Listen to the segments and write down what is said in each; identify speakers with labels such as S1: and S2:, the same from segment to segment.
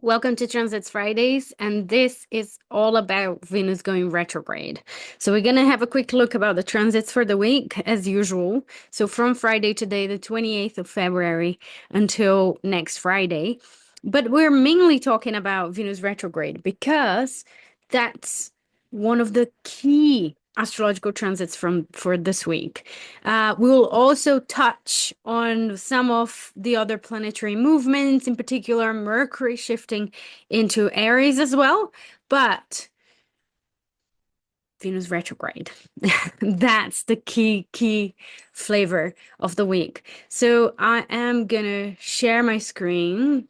S1: Welcome to Transits Fridays, and this is all about Venus going retrograde. So we're going to have a quick look about the transits for the week, as usual. So from Friday today, the 28th of February, until next Friday. But we're mainly talking about Venus retrograde because that's one of the key astrological transits for this week. We'll also touch on some of the other planetary movements, in particular Mercury shifting into Aries as well, but Venus retrograde. That's the key flavor of the week. So I am gonna share my screen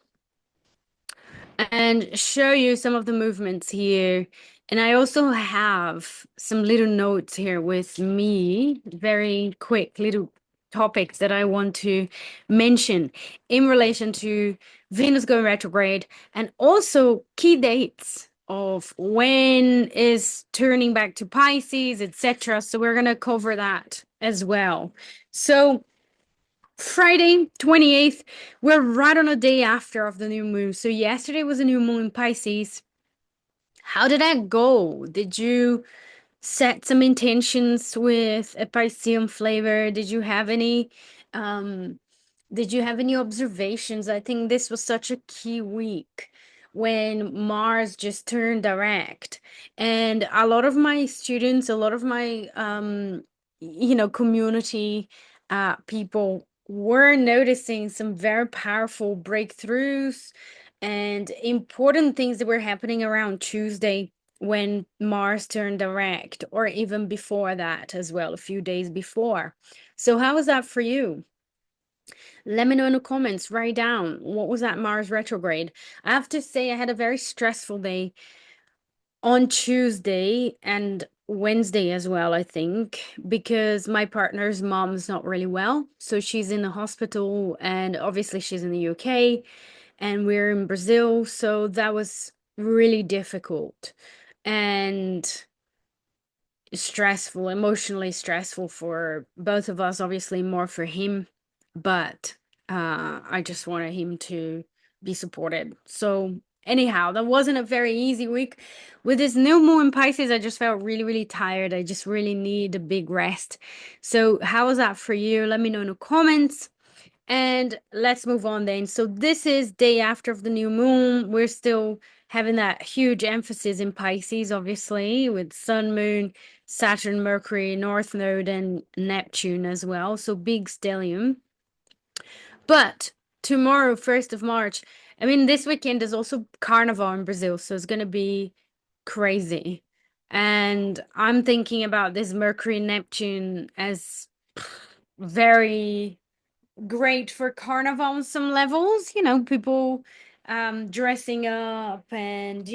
S1: and show you some of the movements here. And I also have some little notes here with me, very quick little topics that I want to mention in relation to Venus going retrograde and also key dates of when is turning back to Pisces, etc. So we're going to cover that as well. So Friday, 28th, we're right on a day after of the new moon. So yesterday was a new moon in Pisces. How did that go? Did you set some intentions with a Piscean flavor? Um did you have any observations? I think this was such a key week when Mars just turned direct. And a lot of my students, a lot of my community people were noticing some very powerful breakthroughs and important things that were happening around Tuesday when Mars turned direct, or even before that as well, a few days before. So, how was that for you? Let me know in the comments. Write down what was that Mars retrograde. I have to say, I had a very stressful day on Tuesday and Wednesday as well, I think, because my partner's mom's not really well. So she's in the hospital, and obviously she's in the UK and we're in Brazil. So that was really difficult and stressful, emotionally stressful for both of us, obviously more for him, but I just wanted him to be supported. So anyhow, that wasn't a very easy week. With this new moon in Pisces, I just felt really tired. I just really need a big rest. So how was that for you? Let me know in the comments. And let's move on then. So this is day after of the new moon. We're still having that huge emphasis in Pisces, obviously, with Sun, Moon, Saturn, Mercury, North Node, and Neptune as well. So big stellium. But tomorrow, 1st of March, I mean, this weekend is also Carnival in Brazil, so it's going to be crazy. And I'm thinking about this Mercury Neptune as very great for carnival on some levels, people dressing up and,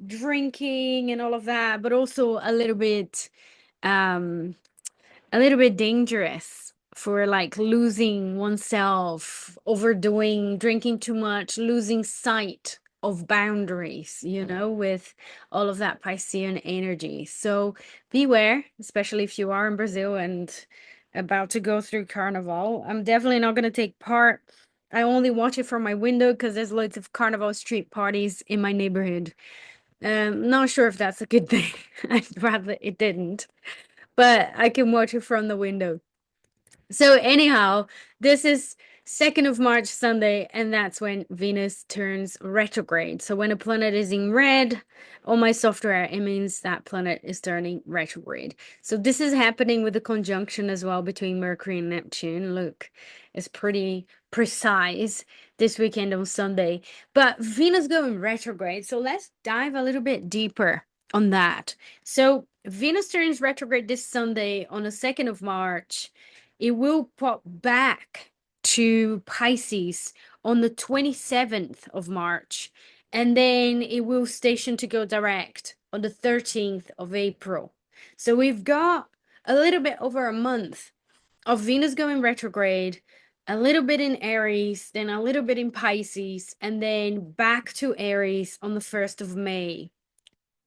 S1: drinking and all of that, but also um a little bit dangerous for like losing oneself, overdoing, drinking too much, losing sight of boundaries, with all of that Piscean energy. So beware, especially if you are in Brazil and about to go through Carnival. I'm definitely not going to take part. I only watch it from my window because there's loads of Carnival street parties in my neighborhood. Not sure if that's a good thing. I'd rather it didn't, but I can watch it from the window. So anyhow, this is 2nd of March Sunday, and that's when Venus turns retrograde. So when a planet is in red on my software, it means that planet is turning retrograde. So this is happening with the conjunction as well between Mercury and Neptune. Look, it's pretty precise this weekend on Sunday. But Venus going retrograde. So let's dive a little bit deeper on that. So Venus turns retrograde this Sunday on the 2nd of March. It will pop back to Pisces on the 27th of March, and then it will station to go direct on the 13th of April. So we've got a little bit over a month of Venus going retrograde, a little bit in Aries, then a little bit in Pisces, and then back to Aries on the 1st of May.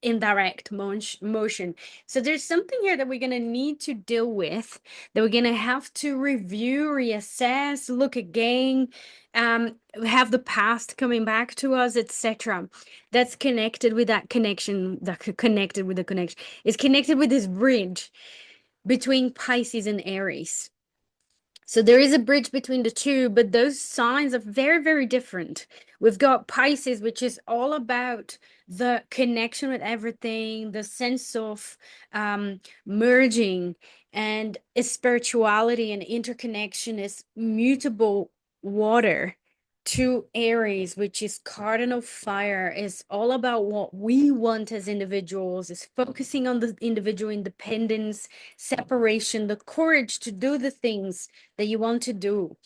S1: in direct motion. So there's something here that we're going to need to deal with, that we're going to have to review, reassess, look again, have the past coming back to us, etc. That's connected with that connection, connected with the connection. It's connected with this bridge between Pisces and Aries. So there is a bridge between the two, but those signs are very, very different. We've got Pisces, which is all about the connection with everything, the sense of merging, and spirituality and interconnection is mutable water. To Aries, which is cardinal fire, is all about what we want as individuals, is focusing on the individual independence, separation, the courage to do the things that you want to do.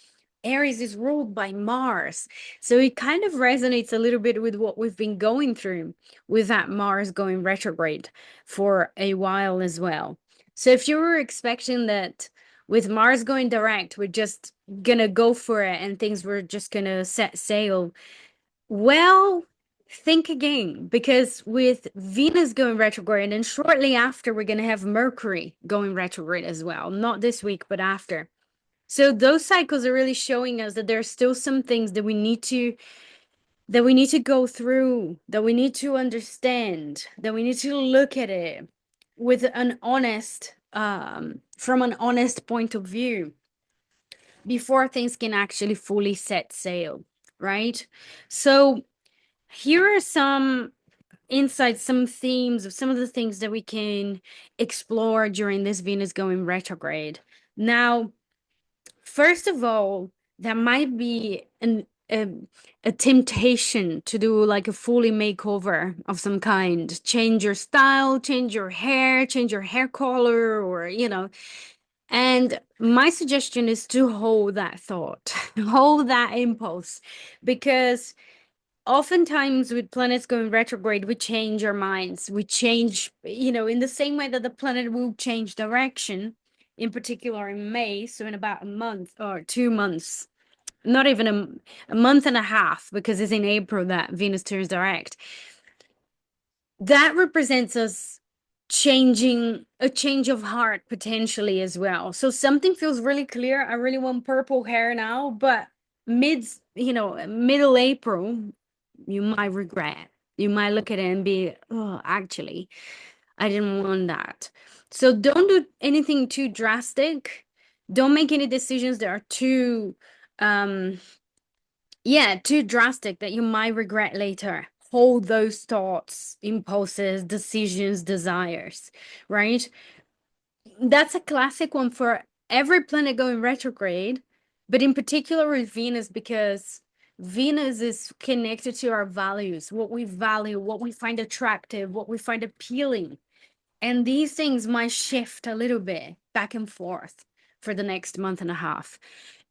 S1: Aries is ruled by Mars. So it kind of resonates a little bit with what we've been going through with that Mars going retrograde for a while as well. So if you were expecting that with Mars going direct, we're just gonna go for it and things were just gonna set sail, well, think again, because with Venus going retrograde, and shortly after, we're going to have Mercury going retrograde as well. Not this week, but after. So those cycles are really showing us that there are still some things that we need to go through, that we need to understand, that we need to look at it with an honest, from an honest point of view before things can actually fully set sail, right? So here are some insights, some themes of some of the things that we can explore during this Venus going retrograde. Now, first of all, there might be a temptation to do like a fully makeover of some kind. Change your style, change your hair color, or, and my suggestion is to hold that thought, hold that impulse, because oftentimes with planets going retrograde, we change our minds. We change, in the same way that the planet will change direction, in particular in May, so in about a month or 2 months, not even a month and a half, because it's in April that Venus turns direct. That represents us changing, a change of heart potentially as well. So something feels really clear. I really want purple hair now, but middle April, you might regret. You might look at it and be, oh, actually, I didn't want that. So don't do anything too drastic. Don't make any decisions that are um, too drastic that you might regret later. Hold those thoughts, impulses, decisions, desires, right? That's a classic one for every planet going retrograde, but in particular with Venus, because Venus is connected to our values, what we value, what we find attractive, what we find appealing. And these things might shift a little bit back and forth for the next month and a half.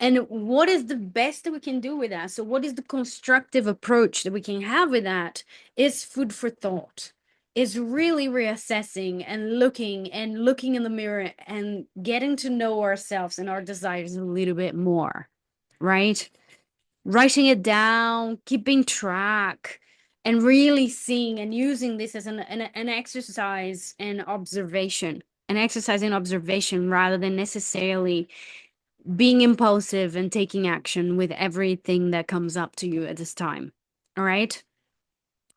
S1: And what is the best that we can do with that? So, what is the constructive approach that we can have with that? Is food for thought. Is really reassessing and looking in the mirror and getting to know ourselves and our desires a little bit more, right? Writing it down, keeping track, and really seeing and using this as an exercise in observation, an exercise in observation rather than necessarily being impulsive and taking action with everything that comes up to you at this time. All right.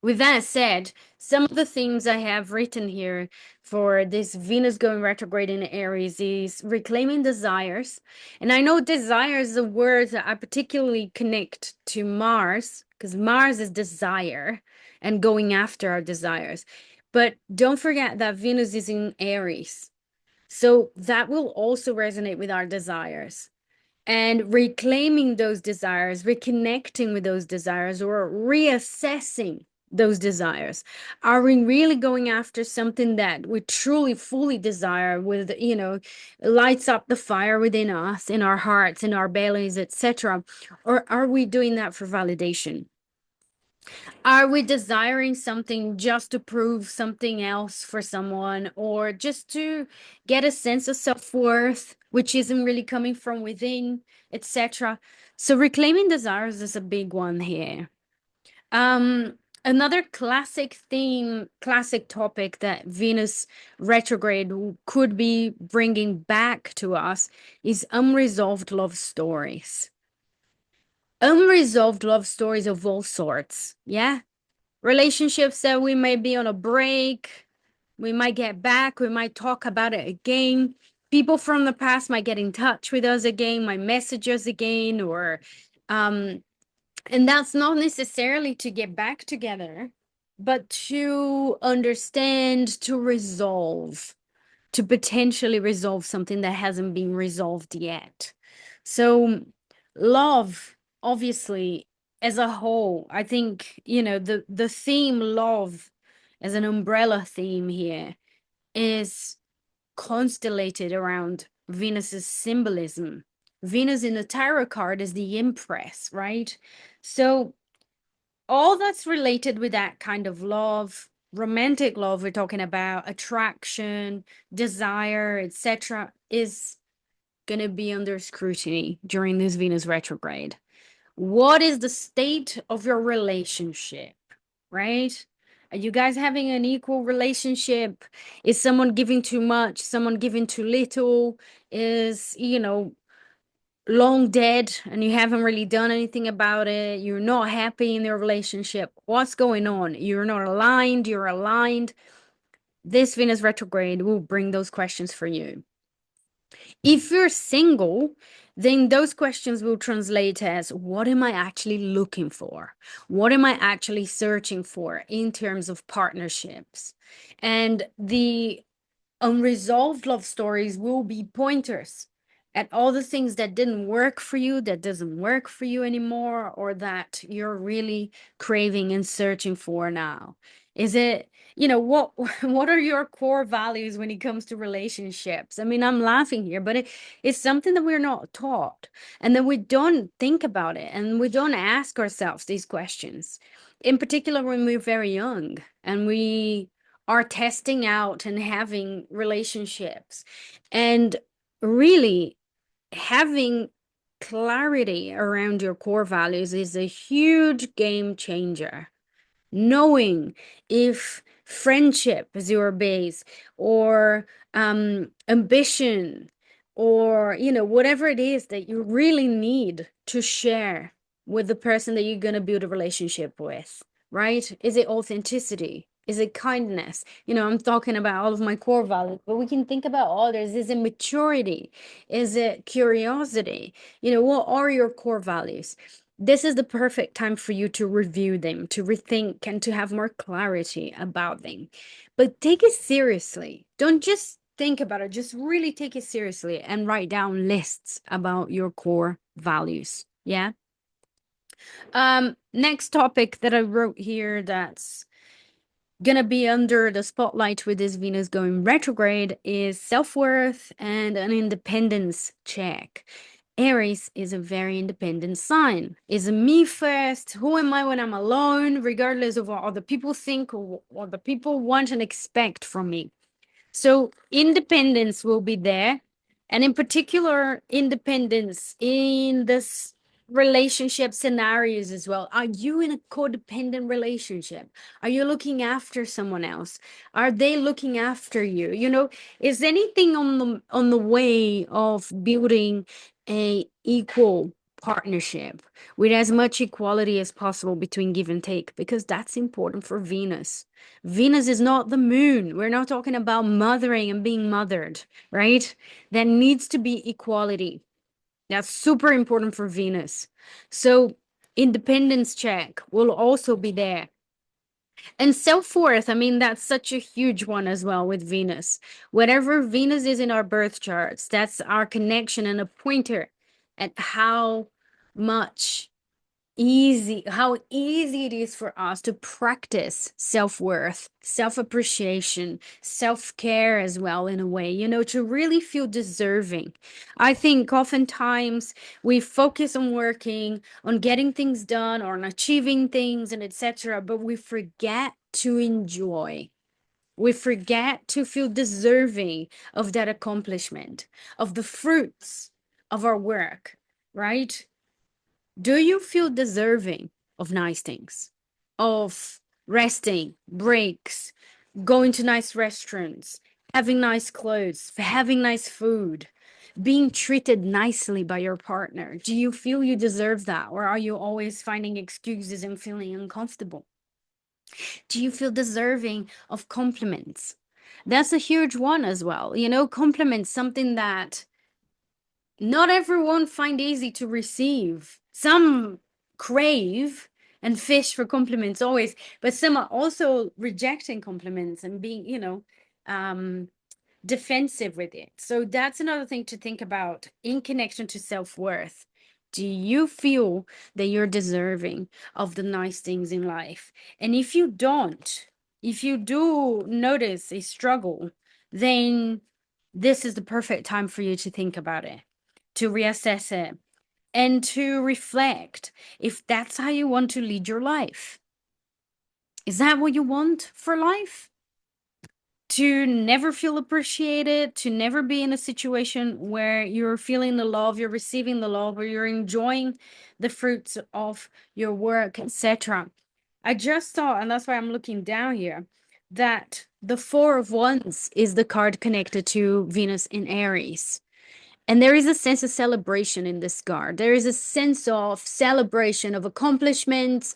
S1: With that said, some of the themes I have written here for this Venus going retrograde in Aries is reclaiming desires. And I know desire is a word that I particularly connect to Mars, because Mars is desire and going after our desires. But don't forget that Venus is in Aries. So that will also resonate with our desires, and reclaiming those desires, reconnecting with those desires, or reassessing those desires. Are we really going after something that we truly, fully desire with, lights up the fire within us, in our hearts, in our bellies, etc.? Or are we doing that for validation? Are we desiring something just to prove something else for someone, or just to get a sense of self-worth, which isn't really coming from within, etc.? So reclaiming desires is a big one here. Another classic theme, classic topic that Venus retrograde could be bringing back to us is unresolved love stories. Unresolved love stories of all sorts. Yeah. Relationships that we may be on a break, we might get back, we might talk about it again. People from the past might get in touch with us again, might message us again, or and that's not necessarily to get back together, but to understand, to resolve, to potentially resolve something that hasn't been resolved yet. So, love, obviously, as a whole, I think, the theme love as an umbrella theme here is constellated around Venus's symbolism. Venus in the tarot card is the Empress, right? So all that's related with that kind of love, romantic love, we're talking about attraction, desire, etc., is going to be under scrutiny during this Venus retrograde. What is the state of your relationship, right? Are you guys having an equal relationship? Is someone giving too much, someone giving too little? Is, long dead and you haven't really done anything about it? You're not happy in your relationship. What's going on? You're not aligned, you're aligned. This Venus retrograde will bring those questions for you. If you're single, then those questions will translate as, what am I actually looking for? What am I actually searching for in terms of partnerships? And the unresolved love stories will be pointers at all the things that didn't work for you, that doesn't work for you anymore, or that you're really craving and searching for now. Is it, what what are your core values when it comes to relationships? I mean, I'm laughing here, but it's something that we're not taught, and that we don't think about it, and we don't ask ourselves these questions, in particular when we're very young and we are testing out and having relationships. And really having clarity around your core values is a huge game changer. Knowing if friendship is your base, or ambition, or whatever it is that you really need to share with the person that you're going to build a relationship with, right? Is it authenticity? Is it kindness? I'm talking about all of my core values, but we can think about others. Is it maturity? Is it curiosity? What are your core values? This is the perfect time for you to review them, to rethink, and to have more clarity about them. But take it seriously. Don't just think about it, just really take it seriously and write down lists about your core values. Yeah. Next topic that I wrote here that's gonna be under the spotlight with this Venus going retrograde is self-worth and an independence check. Aries is a very independent sign. Is me first. Who am I when I'm alone, regardless of what other people think or what the people want and expect from me? So independence will be there. And in particular, independence in this relationship scenarios as well. Are you in a codependent relationship? Are you looking after someone else? Are they looking after you? Is anything on the way of building a equal partnership with as much equality as possible between give and take? Because that's important for Venus. Venus is not the moon. We're not talking about mothering and being mothered, right? There needs to be equality. That's super important for Venus. So independence check will also be there. And self-worth, I mean, that's such a huge one as well with Venus. Whatever Venus is in our birth charts, that's our connection and a pointer at much how easy it is for us to practice self-worth, self-appreciation, self-care as well, in a way, to really feel deserving. I think oftentimes we focus on working, on getting things done, or on achieving things and etc., but we forget to enjoy. We forget to feel deserving of that accomplishment, of the fruits of our work, right? Do you feel deserving of nice things, of resting, breaks, going to nice restaurants, having nice clothes, having nice food, being treated nicely by your partner. Do you feel you deserve that? Or are you always finding excuses and feeling uncomfortable? Do you feel deserving of compliments? That's a huge one as well. You know, compliments, something that not everyone find easy to receive. Some crave and fish for compliments always, but some are also rejecting compliments and being, um, defensive with it. So that's another thing to think about in connection to self-worth. Do you feel that you're deserving of the nice things in life? And if you don't, if you do notice a struggle, then this is the perfect time for you to think about it, to reassess it, and to reflect if that's how you want to lead your life. Is that what you want for life? To never feel appreciated, to never be in a situation where you're feeling the love, you're receiving the love, or you're enjoying the fruits of your work, etc. I just saw, and that's why I'm looking down here, that the Four of Wands is the card connected to Venus in Aries. And there is a sense of celebration in this card. There is a sense of celebration of accomplishments.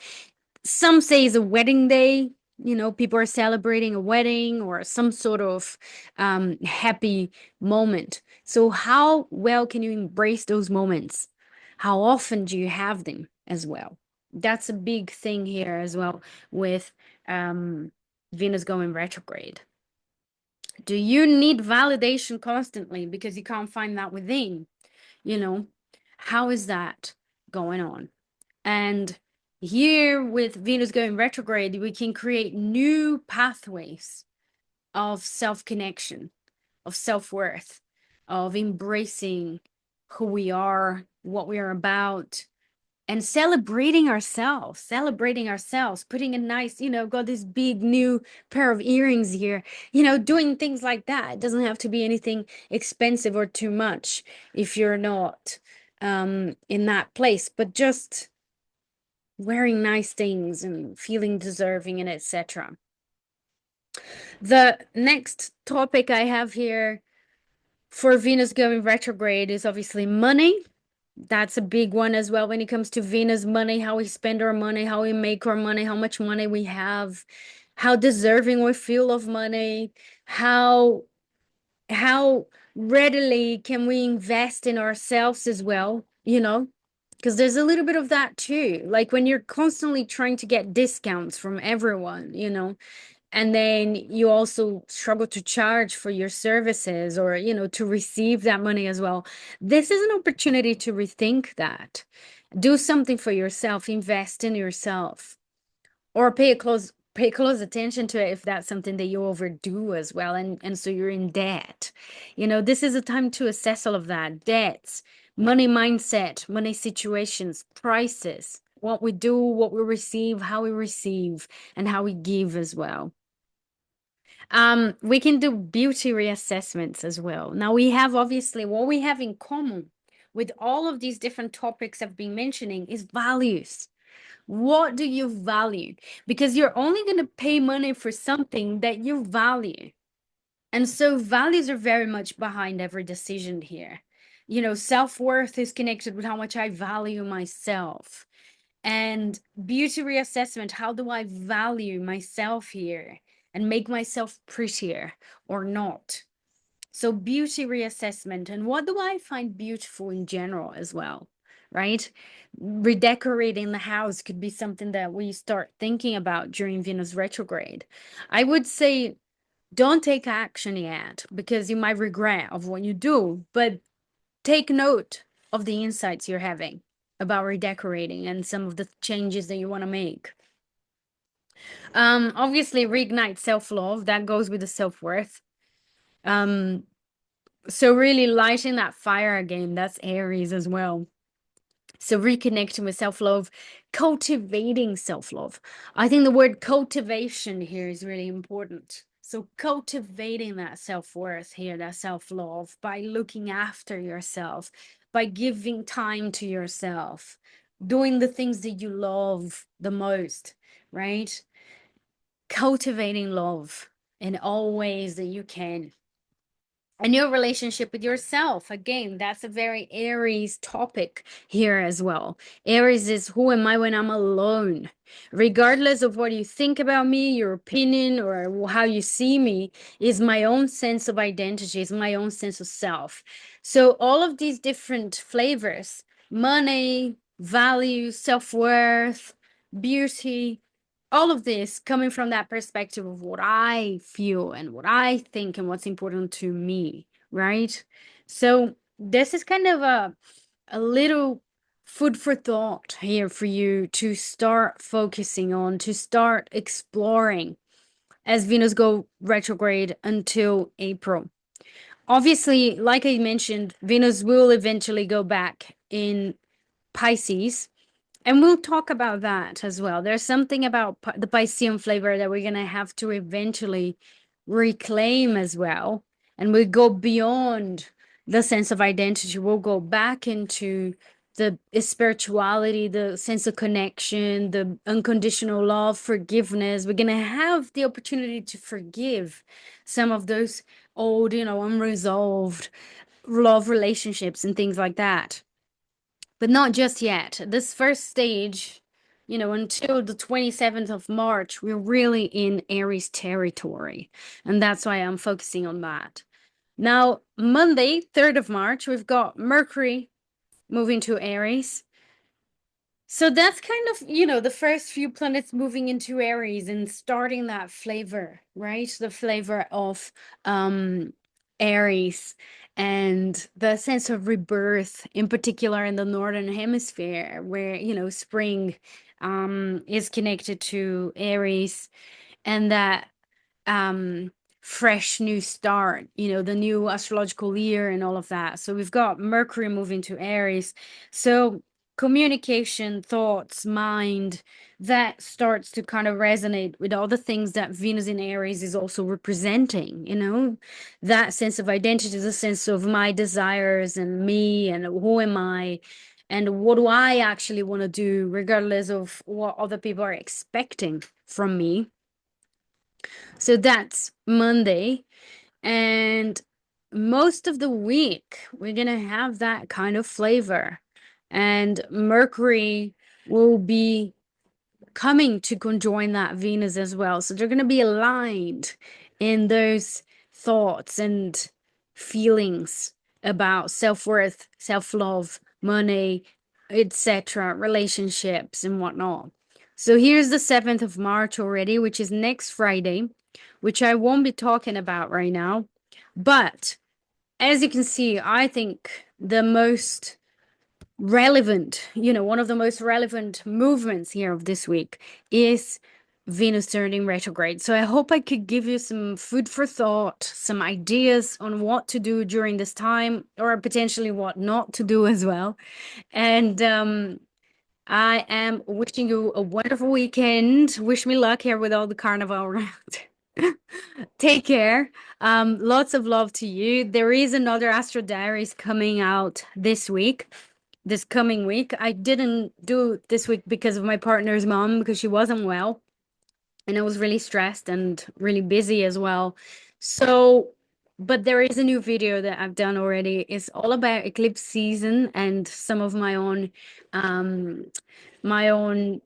S1: Some say it's a wedding day. You know, people are celebrating a wedding or some sort of happy moment. So how well can you embrace those moments? How often do you have them as well? That's a big thing here as well with Venus going retrograde. Do you need validation constantly because you can't find that within? You know, how is that going on? And here with Venus going retrograde, we can create new pathways of self-connection, of self-worth, of embracing who we are, what we are about, and celebrating ourselves, putting a nice, got this big new pair of earrings here, doing things like that. It doesn't have to be anything expensive or too much if you're not in that place, but just wearing nice things and feeling deserving and etc. The next topic I have here for Venus going retrograde is obviously money. That's a big one as well when it comes to Venus money, how we spend our money, how we make our money, how much money we have, how deserving we feel of money, how readily can we invest in ourselves as well, because there's a little bit of that too. Like when you're constantly trying to get discounts from everyone, and then you also struggle to charge for your services or, to receive that money as well. This is an opportunity to rethink that. Do something for yourself, invest in yourself, or pay close attention to it if that's something that you overdo as well. And so you're in debt. This is a time to assess all of that. Debts, money mindset, money situations, prices, what we do, what we receive, and how we give as well. We can do beauty reassessments as well. Now we have obviously what we have in common with all of these different topics I've been mentioning is values. What do you value? Because you're only going to pay money for something that you value. And so values are very much behind every decision here. Self-worth is connected with how much I value myself. And beauty reassessment, how do I value myself here and make myself prettier or not? So beauty reassessment, and what do I find beautiful in general as well, right? Redecorating the house could be something that we start thinking about during Venus retrograde. I would say don't take action yet because you might regret of what you do, but take note of the insights you're having about redecorating and some of the changes that you want to make. Obviously reignite self-love, that goes with the self-worth. So really lighting that fire again, that's Aries as well. So reconnecting with self-love, cultivating self-love. I think the word cultivation here is really important. So cultivating that self-worth here, that self-love by looking after yourself, by giving time to yourself, doing the things that you love the most, right? cultivating love in all ways that you can. And your relationship with yourself. Again, that's a very Aries topic here as well. Aries is who am I when I'm alone? Regardless of what you think about me, your opinion, or how you see me, is my own sense of identity, is my own sense of self. So all of these different flavors, money, value, self-worth, beauty, all of this coming from that perspective of what I feel and what I think and what's important to me, right? So this is kind of a little food for thought here for you to start focusing on, to start exploring as Venus go retrograde until April. Obviously, like I mentioned, Venus will eventually go back in Pisces, and we'll talk about that as well. There's something about the Piscean flavor that we're going to have to eventually reclaim as well. And we go beyond the sense of identity. We'll go back into the spirituality, the sense of connection, the unconditional love, forgiveness. We're going to have the opportunity to forgive some of those old, unresolved love relationships and things like that. But not just yet. This first stage, until the 27th of March, we're really in Aries territory. And that's why I'm focusing on that. Now, Monday, 3rd of March, we've got Mercury moving to Aries. So that's kind of, the first few planets moving into Aries and starting that flavor, right? The flavor of Aries and the sense of rebirth, in particular in the Northern Hemisphere, where, spring is connected to Aries, and that fresh new start, the new astrological year and all of that. So we've got Mercury moving to Aries. So communication, thoughts, mind, that starts to kind of resonate with all the things that Venus in Aries is also representing, that sense of identity, the sense of my desires and me and who am I and what do I actually want to do, regardless of what other people are expecting from me. So that's Monday. And most of the week, we're going to have that kind of flavor. And Mercury will be coming to conjoin that Venus as well. So they're going to be aligned in those thoughts and feelings about self-worth, self-love, money, etc., relationships and whatnot. So here's the 7th of March already, which is next Friday, which I won't be talking about right now. But as you can see, I think the most relevant, one of the most relevant movements here of this week is Venus turning retrograde. So I hope I could give you some food for thought, some ideas on what to do during this time, or potentially what not to do as well. And I am wishing you a wonderful weekend. Wish me luck here with all the carnival around. Take care. Lots of love to you. There is another Astro Diaries coming out this coming week. I didn't do this week because of my partner's mom, because she wasn't well. And I was really stressed and really busy as well. So, but there is a new video that I've done already. It's all about eclipse season and some of my own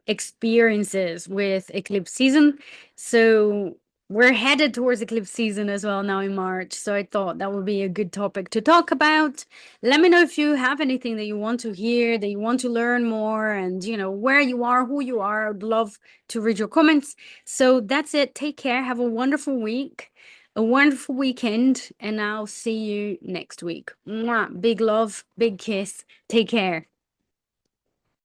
S1: experiences with eclipse season. So we're headed towards eclipse season as well now in March. So I thought that would be a good topic to talk about. Let me know if you have anything that you want to hear, that you want to learn more, and where you are, who you are. I'd love to read your comments. So that's it. Take care. Have a wonderful week, a wonderful weekend, and I'll see you next week. Mwah. Big love, big kiss. Take care.